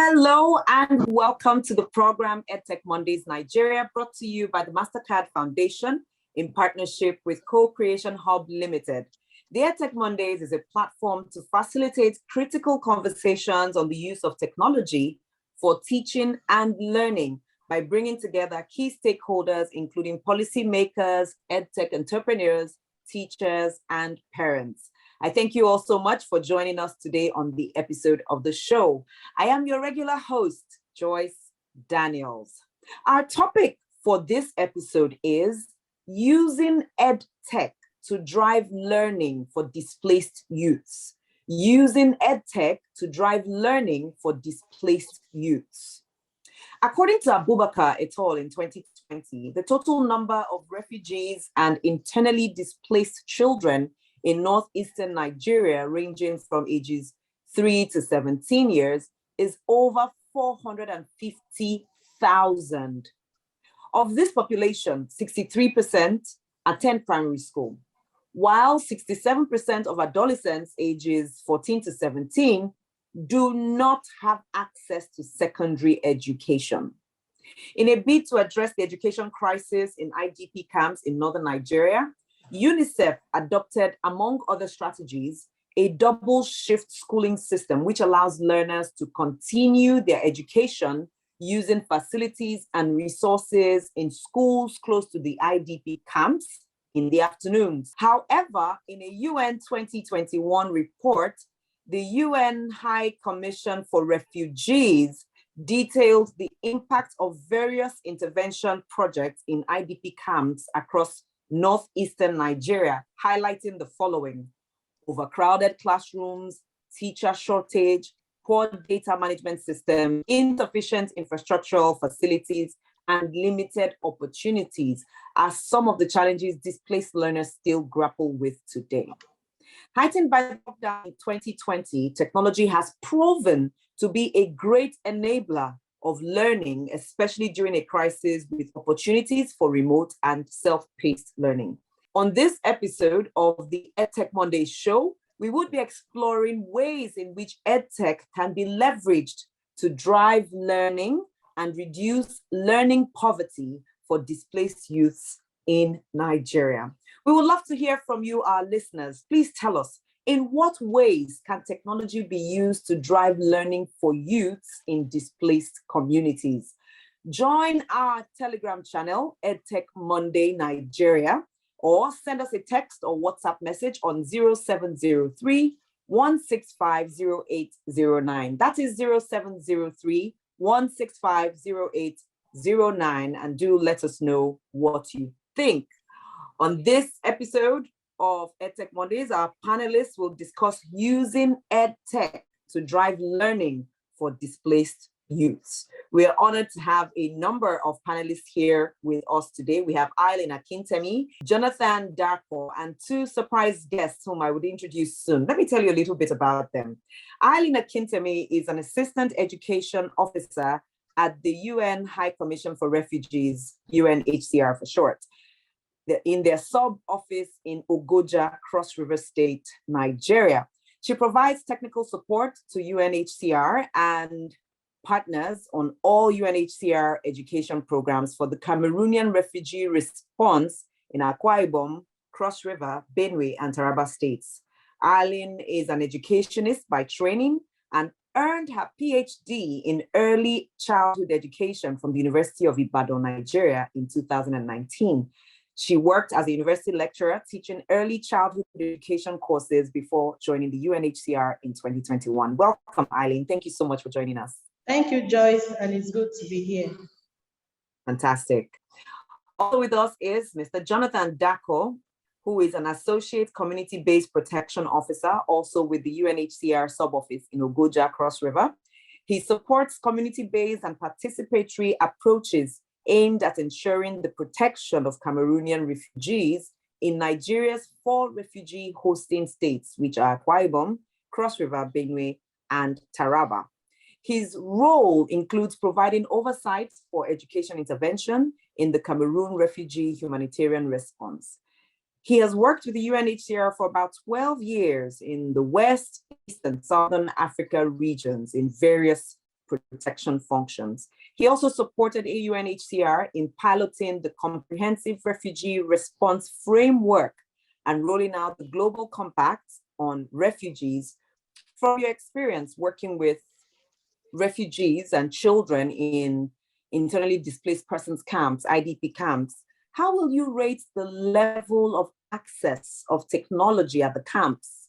Hello and welcome to the program EdTech Mondays Nigeria, brought to you by the MasterCard Foundation in partnership with Co-Creation Hub Limited. The EdTech Mondays is a platform to facilitate critical conversations on the use of technology for teaching and learning by bringing together key stakeholders, including policymakers, EdTech entrepreneurs, teachers, and parents. I thank you all so much for joining us today on the episode of the show. I am your regular host, Joyce Daniels. Our topic for this episode is using EdTech to drive learning for displaced youths. Using EdTech to drive learning for displaced youths. According to Abubakar et al. In 2020, the total number of refugees and internally displaced children in northeastern Nigeria, ranging from ages 3 to 17 years, is over 450,000. Of this population, 63% attend primary school, while 67% of adolescents ages 14 to 17 do not have access to secondary education. In a bid to address the education crisis in IDP camps in northern Nigeria, UNICEF adopted, among other strategies, a double shift schooling system, which allows learners to continue their education using facilities and resources in schools close to the IDP camps in the afternoons. However, in a UN 2021 report, the UN High Commission for Refugees detailed the impact of various intervention projects in IDP camps across northeastern Nigeria, highlighting the following: overcrowded classrooms, teacher shortage, poor data management system, insufficient infrastructural facilities, and limited opportunities are some of the challenges displaced learners still grapple with today. Heightened by the lockdown in 2020, technology has proven to be a great enabler of learning, especially during a crisis, with opportunities for remote and self-paced learning. On this episode of the EdTech Mondays show, we would be exploring ways in which EdTech can be leveraged to drive learning and reduce learning poverty for displaced youths in Nigeria. We would love to hear from you, our listeners. Please tell us, in what ways can technology be used to drive learning for youths in displaced communities? Join our Telegram channel, EdTech Monday Nigeria, or send us a text or WhatsApp message on 0703 165 0809. That is 0703 165 0809, and do let us know what you think. On this episode of EdTech Mondays, our panelists will discuss using EdTech to drive learning for displaced youths. We are honored to have a number of panelists here with us today. We have Eileen Akintemi, Jonathan Darko, and two surprise guests whom I would introduce soon. Let me tell you a little bit about them. Eileen Akintemi is an assistant education officer at the UN High Commission for Refugees, UNHCR for short, in their sub-office in Ogoja, Cross River State, Nigeria. She provides technical support to UNHCR and partners on all UNHCR education programs for the Cameroonian refugee response in Akwa Ibom, Cross River, Benue, and Taraba states. Eileen is an educationist by training and earned her PhD in early childhood education from the University of Ibadan, Nigeria in 2019. She worked as a university lecturer teaching early childhood education courses before joining the UNHCR in 2021. Welcome, Eileen. Thank you so much for joining us. Thank you, Joyce, and it's good to be here. Fantastic. Also with us is Mr. Jonathan Darko, who is an associate community-based protection officer, also with the UNHCR sub-office in Ogoja, Cross River. He supports community-based and participatory approaches aimed at ensuring the protection of Cameroonian refugees in Nigeria's 4 refugee hosting states, which are Akwa Ibom, Cross River, Benue, and Taraba. His role includes providing oversight for education intervention in the Cameroon refugee humanitarian response. He has worked with the UNHCR for about 12 years in the West, East, and Southern Africa regions in various protection functions. He also supported UNHCR in piloting the comprehensive refugee response framework and rolling out the Global Compact on refugees. From your experience working with refugees and children in internally displaced persons camps, IDP camps, how will you rate the level of access of technology at the camps?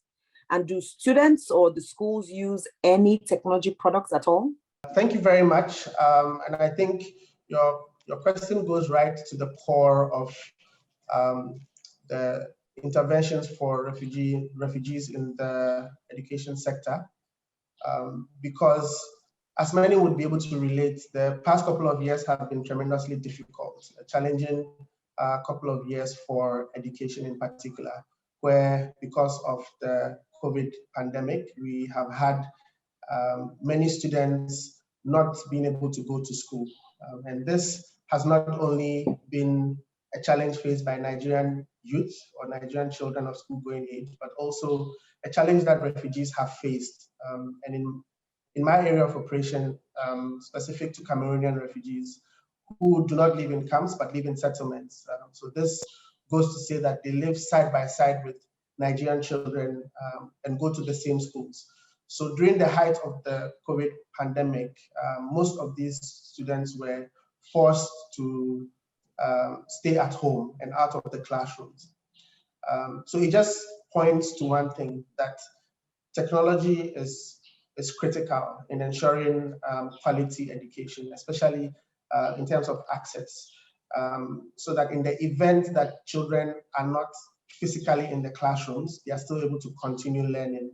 And do students or the schools use any technology products at all? Thank you very much. And I think your question goes right to the core of the interventions for refugees in the education sector. Because as many would be able to relate, the past couple of years have been tremendously difficult, a challenging couple of years for education in particular, where because of the COVID pandemic, we have had many students not being able to go to school. And this has not only been a challenge faced by Nigerian youth or Nigerian children of school-going age, but also a challenge that refugees have faced. And in my area of operation, specific to Cameroonian refugees who do not live in camps, but live in settlements. So this goes to say that they live side by side with Nigerian children and go to the same schools. So during the height of the COVID pandemic, most of these students were forced to stay at home and out of the classrooms. So it just points to one thing, that technology is critical in ensuring quality education, especially in terms of access, so that in the event that children are not physically in the classrooms, they are still able to continue learning.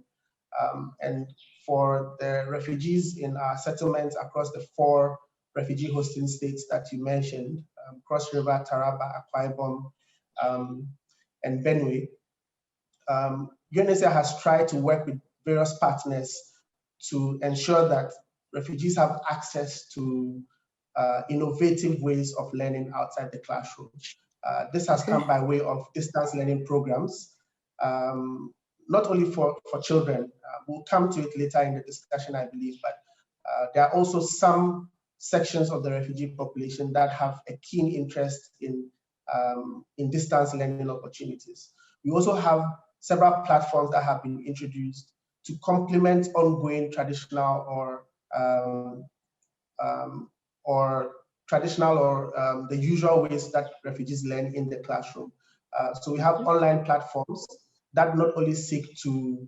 And for the refugees in our settlements across the 4 refugee hosting states that you mentioned, Cross River, Taraba, Akwa Ibom, and Benue, UNHCR has tried to work with various partners to ensure that refugees have access to innovative ways of learning outside the classroom. This has come by way of distance learning programs, not only for children. We'll come to it later in the discussion, I believe, but there are also some sections of the refugee population that have a keen interest in distance learning opportunities. We also have several platforms that have been introduced to complement ongoing traditional or the usual ways that refugees learn in the classroom. So we have online platforms that not only seek to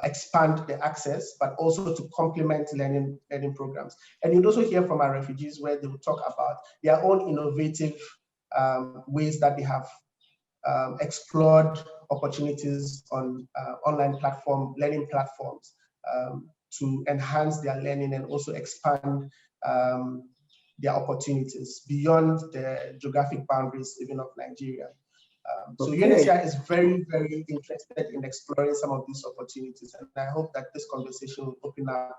expand the access, but also to complement learning programs. And you'd also hear from our refugees where they will talk about their own innovative ways that they have explored opportunities on online learning platforms to enhance their learning and also expand their opportunities beyond the geographic boundaries even of Nigeria. So UNHCR is very, very interested in exploring some of these opportunities, and I hope that this conversation will open up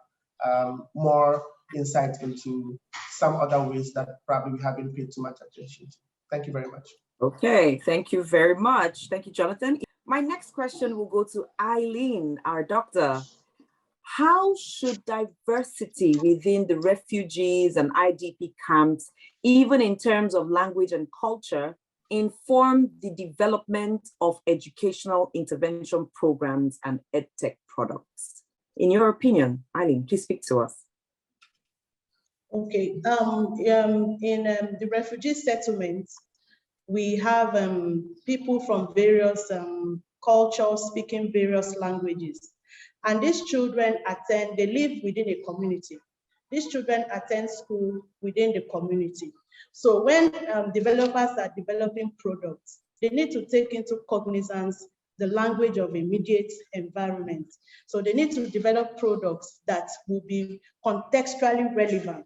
more insight into some other ways that probably we haven't paid too much attention to. Thank you very much. Okay, thank you very much. Thank you, Jonathan. My next question will go to Eileen, our doctor. How should diversity within the refugees and IDP camps, even in terms of language and culture, inform the development of educational intervention programs and EdTech products? In your opinion, Eileen, please speak to us. Okay, in the refugee settlements, we have people from various cultures speaking various languages. And these children they live within a community. These children attend school within the community. So when developers are developing products, they need to take into cognizance the language of immediate environment. So they need to develop products that will be contextually relevant.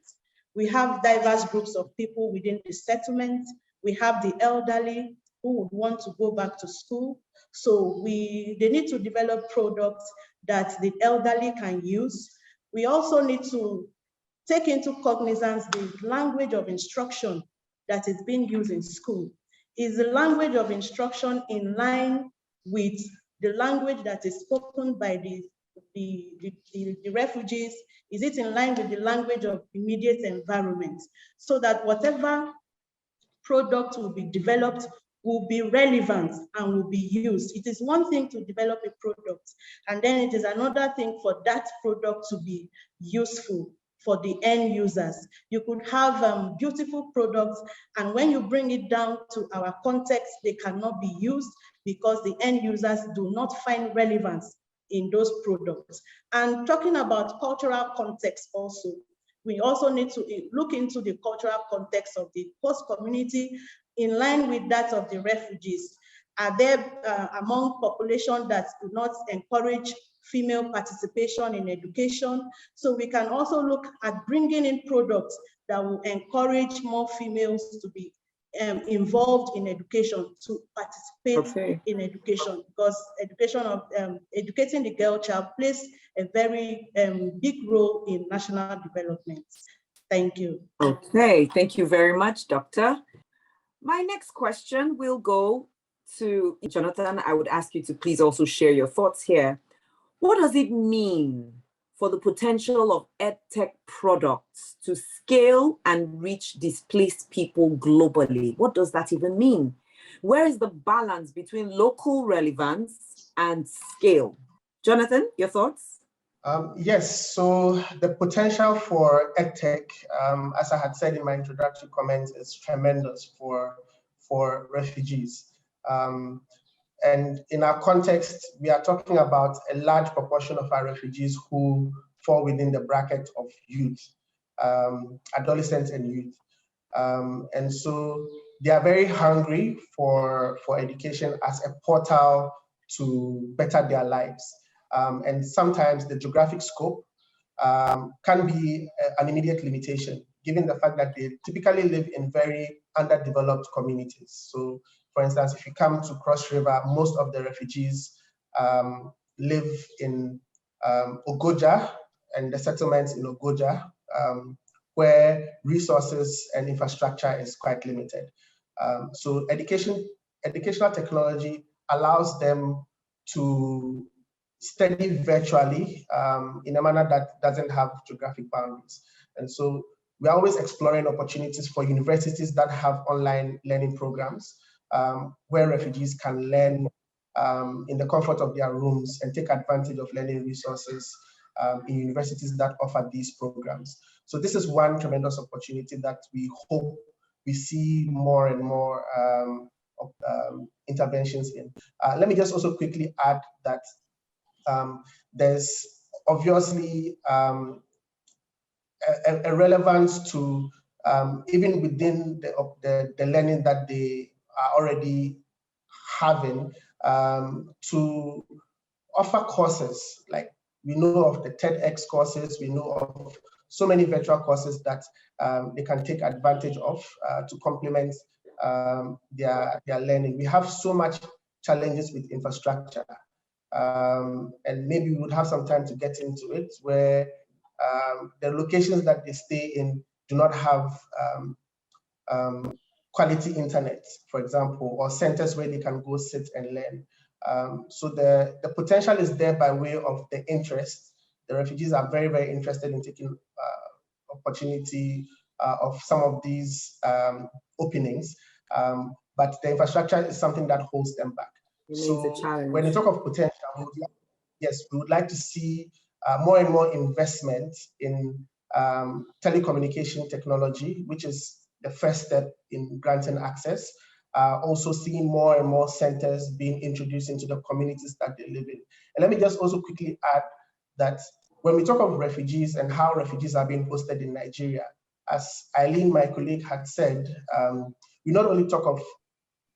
We have diverse groups of people within the settlement. We have the elderly who would want to go back to school. So they need to develop products that the elderly can use. We also need to take into cognizance the language of instruction that is being used in school. Is the language of instruction in line with the language that is spoken by the the refugees? Is it in line with the language of immediate environment? So that whatever product will be developed will be relevant and will be used. It is one thing to develop a product, and then it is another thing for that product to be useful for the end users. You could have beautiful products, and when you bring it down to our context, they cannot be used because the end users do not find relevance in those products. And talking about cultural context also, we also need to look into the cultural context of the host community in line with that of the refugees. Are there among population that do not encourage female participation in education? So we can also look at bringing in products that will encourage more females to be involved in education, to participate in education, because education of educating the girl child plays a very big role in national development. Thank you. Okay, thank you very much, Doctor. My next question will go to Jonathan. I would ask you to please also share your thoughts here. What does it mean for the potential of EdTech products to scale and reach displaced people globally? What does that even mean? Where is the balance between local relevance and scale? Jonathan, your thoughts? Yes, so the potential for EdTech, as I had said in my introductory comments, is tremendous for refugees. And in our context, we are talking about a large proportion of our refugees who fall within the bracket of youth, adolescents and youth. And so they are very hungry for education as a portal to better their lives. And sometimes the geographic scope can be an immediate limitation, given the fact that they typically live in very underdeveloped communities. So, for instance, if you come to Cross River, most of the refugees live in Ogoja and the settlements in Ogoja, where resources and infrastructure is quite limited. So educational technology allows them to study virtually in a manner that doesn't have geographic boundaries. And so we're always exploring opportunities for universities that have online learning programs where refugees can learn in the comfort of their rooms and take advantage of learning resources in universities that offer these programs. So this is one tremendous opportunity that we hope we see more and more interventions in. Let me just also quickly add that there's obviously a relevance to even within the learning that they are already having to offer courses. Like we know of the TEDx courses, we know of so many virtual courses that they can take advantage of to complement their learning. We have so much challenges with infrastructure. And maybe we would have some time to get into it, where the locations that they stay in do not have quality internet, for example, or centers where they can go sit and learn. So the potential is there by way of the interest. The refugees are very, very interested in taking opportunity of some of these openings, but the infrastructure is something that holds them back. So when you talk of potential, yes, we would like to see more and more investment in telecommunication technology, which is the first step in granting access. Also seeing more and more centers being introduced into the communities that they live in. And let me just also quickly add that when we talk of refugees and how refugees are being hosted in Nigeria, as Eileen, my colleague, had said, we not only talk of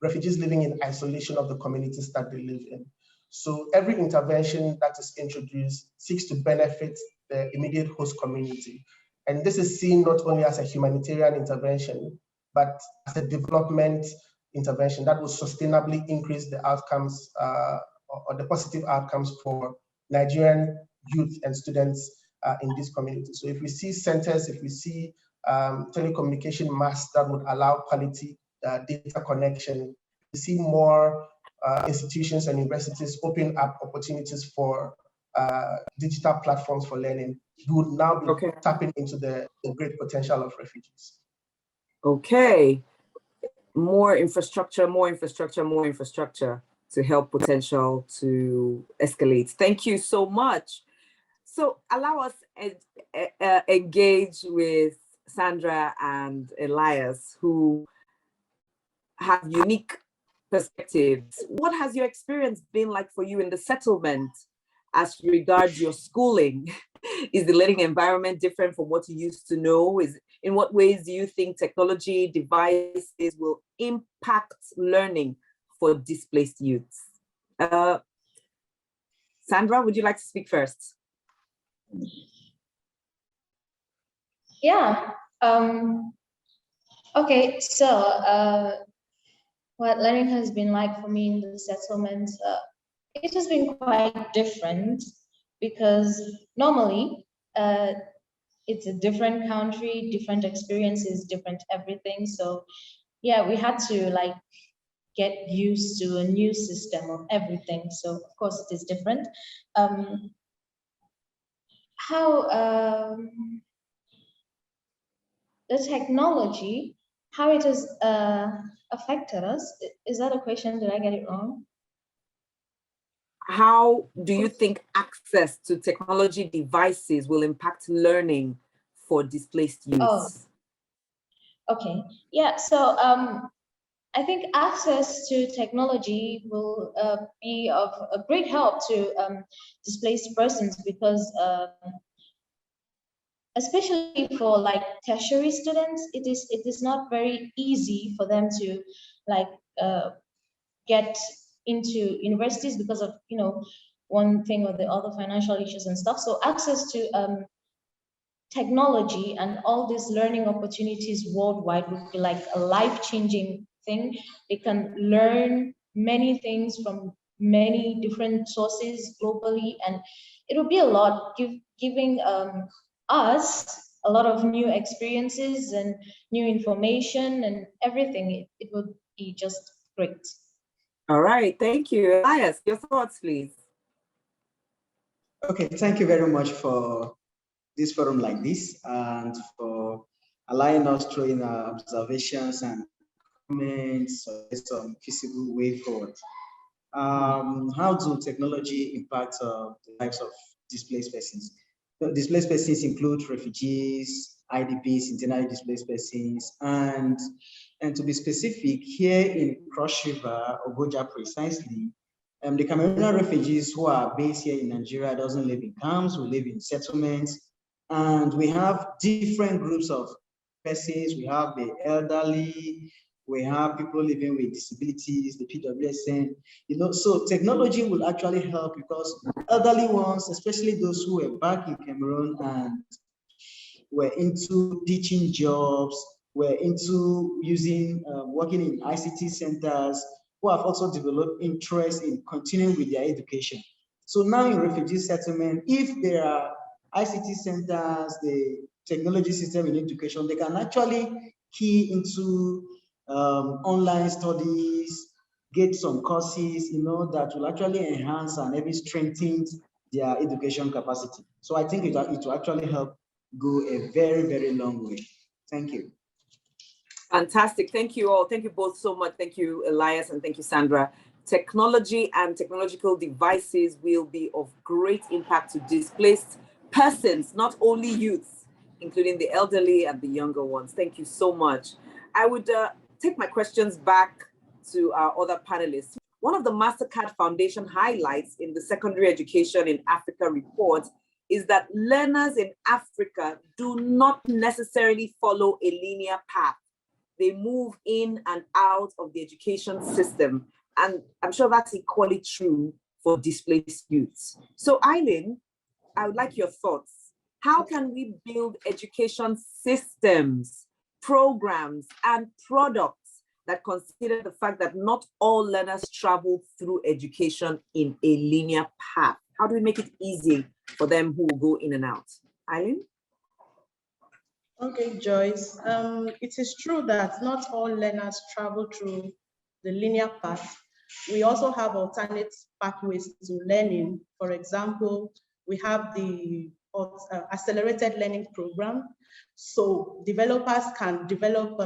refugees living in isolation of the communities that they live in. So every intervention that is introduced seeks to benefit the immediate host community. And this is seen not only as a humanitarian intervention, but as a development intervention that will sustainably increase the outcomes or the positive outcomes for Nigerian youth and students in these communities. So if we see centers, if we see telecommunication masts that would allow quality data connection, we see more institutions and universities open up opportunities for digital platforms for learning, we would now be Okay. tapping into the great potential of refugees. Okay. More infrastructure, more infrastructure, more infrastructure to help potential to escalate. Thank you so much. So allow us engage with Sandra and Elias, who have unique perspectives. What has your experience been like for you in the settlement as regards your schooling? Is the learning environment different from what you used to know? In what ways do you think technology devices will impact learning for displaced youths? Sandra, would you like to speak first? Yeah. Okay, so what learning has been like for me in the settlement, it has been quite different because normally it's a different country, different experiences, different everything. So yeah, we had to like get used to a new system of everything. So of course it is different. The technology, how it has affected us, is that a question? Did I get it wrong? How do you think access to technology devices will impact learning for displaced youths? Oh, okay. Yeah, so I think access to technology will be of a great help to displaced persons because especially for like tertiary students, it is not very easy for them to like get into universities because of, you know, one thing or the other, financial issues and stuff. So access to technology and all these learning opportunities worldwide would be like a life-changing thing. They can learn many things from many different sources globally, and it will be a lot giving us a lot of new experiences and new information and everything. It would be just great. All right, thank you. Elias, your thoughts, please. Okay, thank you very much for this forum like this and for allowing us through in our observations and comments or some feasible way forward. How do technology impact the lives of displaced persons? Displaced persons include refugees, IDPs, internally displaced persons, and to be specific, here in Cross River, Ogoja precisely, the Cameroonian refugees who are based here in Nigeria doesn't live in camps, we live in settlements, and we have different groups of persons. We have the elderly, we have people living with disabilities, the PWSN, you know, so technology will actually help because elderly ones, especially those who were back in Cameroon and were into teaching jobs, were into using, working in ICT centers, who have also developed interest in continuing with their education. So now in refugee settlement, if there are ICT centers, the technology system in education, they can actually key into online studies, get some courses, you know, that will actually enhance and maybe strengthen their education capacity. So I think it will actually help go a very, very long way. Thank you. Fantastic. Thank you all. Thank you both so much. Thank you, Elias, and thank you, Sandra. Technology and technological devices will be of great impact to displaced persons, not only youths, including the elderly and the younger ones. Thank you so much. I would take my questions back to our other panelists. One of the MasterCard Foundation highlights in the Secondary Education in Africa report is that learners in Africa do not necessarily follow a linear path. They move in and out of the education system. And I'm sure that's equally true for displaced youths. So Eileen, I would like your thoughts. How can we build education systems, programs, and products that consider the fact that not all learners travel through education in a linear path? How do we make it easy for them who will go in and out? Eileen? Okay, Joyce. It is true that not all learners travel through the linear path. We also have alternate pathways to learning. For example, we have the accelerated learning program. So developers can develop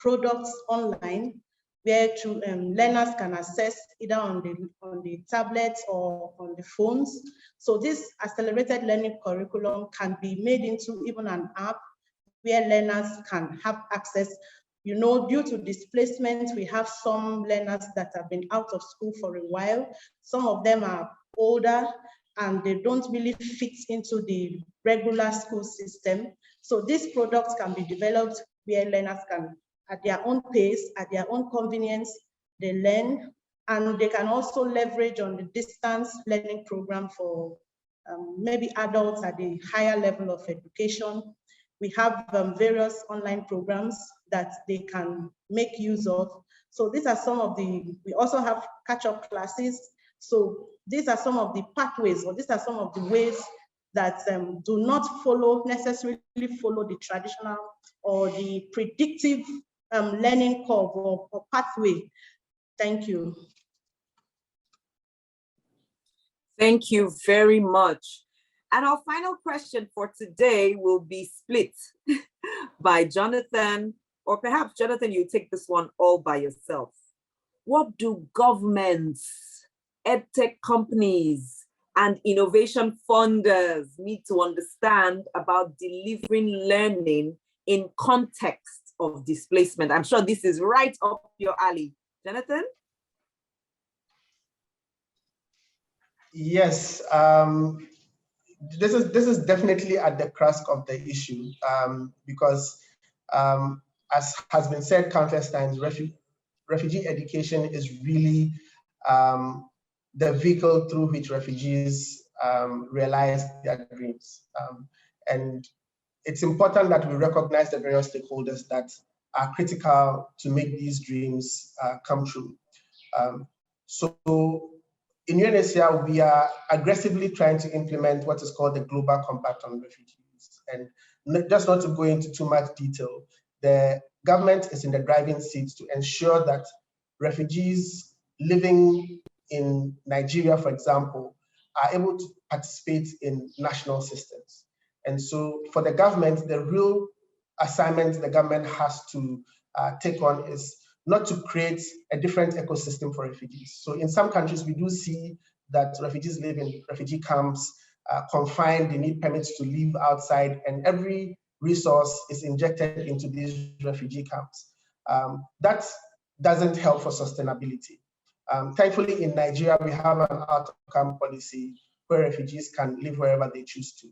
products online where learners can access either on the tablets or on the phones. So this accelerated learning curriculum can be made into even an app where learners can have access. You know, due to displacement, we have some learners that have been out of school for a while. Some of them are older and they don't really fit into the regular school system. So these products can be developed where learners can, at their own pace, at their own convenience, they learn, and they can also leverage on the distance learning program for maybe adults at the higher level of education. We have various online programs that they can make use of. So these are some of we also have catch-up classes. So these are some of the pathways, or these are some of the ways that do not necessarily follow the traditional or the predictive learning curve or pathway. Thank you. Thank you very much. And our final question for today will be split by Jonathan, or perhaps Jonathan, you take this one all by yourself. What do governments, EdTech companies, and innovation funders need to understand about delivering learning in context of displacement? I'm sure this is right up your alley. Jonathan? Yes, this is definitely at the crux of the issue, because as has been said countless times, refugee education is really the vehicle through which refugees realize their dreams. And it's important that we recognize the various stakeholders that are critical to make these dreams come true. So in UNHCR, we are aggressively trying to implement what is called the Global Compact on Refugees. And just not to go into too much detail, the government is in the driving seat to ensure that refugees living in Nigeria, for example, are able to participate in national systems. And so for the government, the real assignment the government has to take on is not to create a different ecosystem for refugees. So in some countries, we do see that refugees live in refugee camps, confined, they need permits to live outside, and every resource is injected into these refugee camps. That doesn't help for sustainability. Thankfully, in Nigeria, we have an out-of-camp policy where refugees can live wherever they choose to.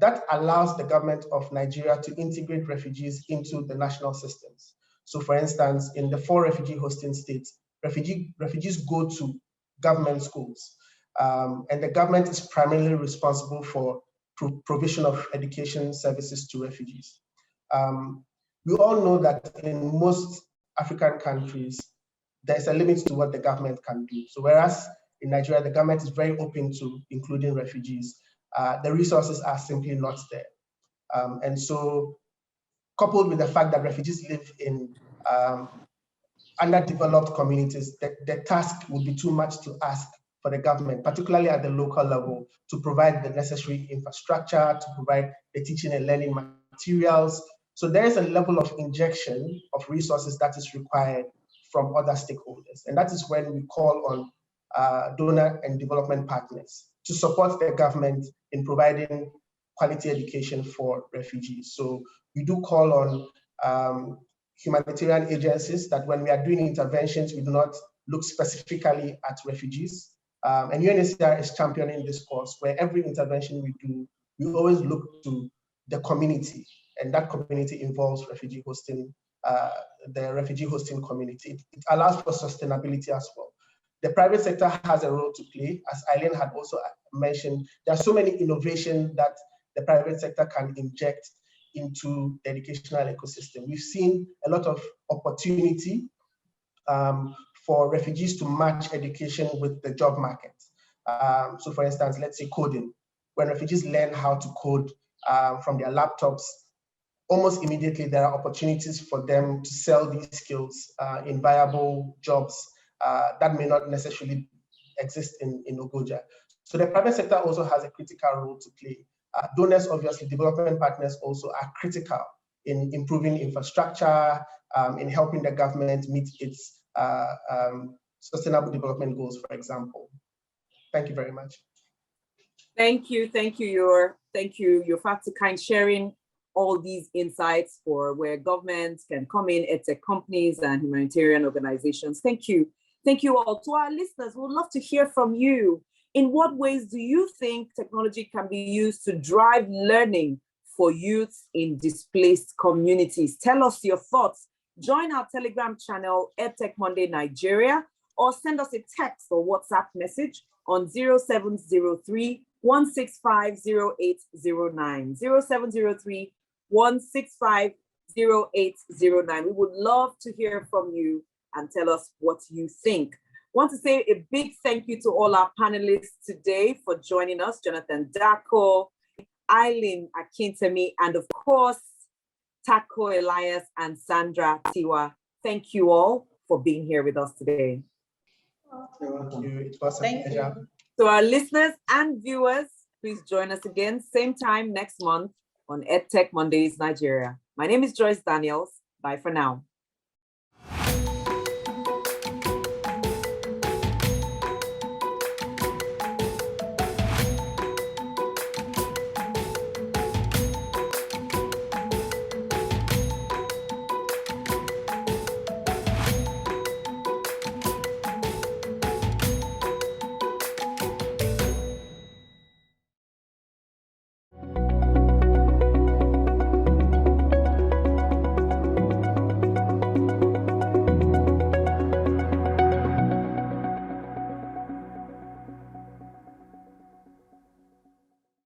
That allows the government of Nigeria to integrate refugees into the national systems. So for instance, in the 4 refugee hosting states, refugees go to government schools. And the government is primarily responsible for provision of education services to refugees. We all know that in most African countries, there's a limit to what the government can do. So whereas in Nigeria, the government is very open to including refugees, the resources are simply not there. And so coupled with the fact that refugees live in underdeveloped communities, the task would be too much to ask for the government, particularly at the local level, to provide the necessary infrastructure, to provide the teaching and learning materials. So there is a level of injection of resources that is required from other stakeholders. And that is when we call on donor and development partners to support the government in providing quality education for refugees. So we do call on humanitarian agencies that when we are doing interventions, we do not look specifically at refugees. And UNHCR is championing this course where every intervention we do, we always look to the community, and that community involves refugee hosting, the refugee hosting community. It allows for sustainability as well. The private sector has a role to play. As Eileen had also mentioned, there are so many innovations that the private sector can inject into the educational ecosystem. We've seen a lot of opportunity for refugees to match education with the job market. So for instance, let's say coding. When refugees learn how to code from their laptops, almost immediately there are opportunities for them to sell these skills in viable jobs that may not necessarily exist in Ogoja. So the private sector also has a critical role to play. Donors, obviously, development partners also are critical in improving infrastructure, in helping the government meet its sustainable development goals, for example. Thank you very much. Thank you, your fact-to-kind sharing all these insights for where governments can come in, EdTech companies and humanitarian organizations. Thank you all. To our listeners, we would love to hear from you. In what ways do you think technology can be used to drive learning for youths in displaced communities? Tell us your thoughts. Join our Telegram channel, EdTech Monday Nigeria, or send us a text or WhatsApp message on 0703 165 0809. 0703 165 0809. We would love to hear from you and tell us what you think. Want to say a big thank you to all our panelists today for joining us, Jonathan Darko, Eileen Akintemi, and of course, Tako Elias and Sandra Tiwa. Thank you all for being here with us today. Thank you. It was a pleasure. To our listeners and viewers, please join us again, same time next month on EdTech Mondays Nigeria. My name is Joyce Daniels. Bye for now.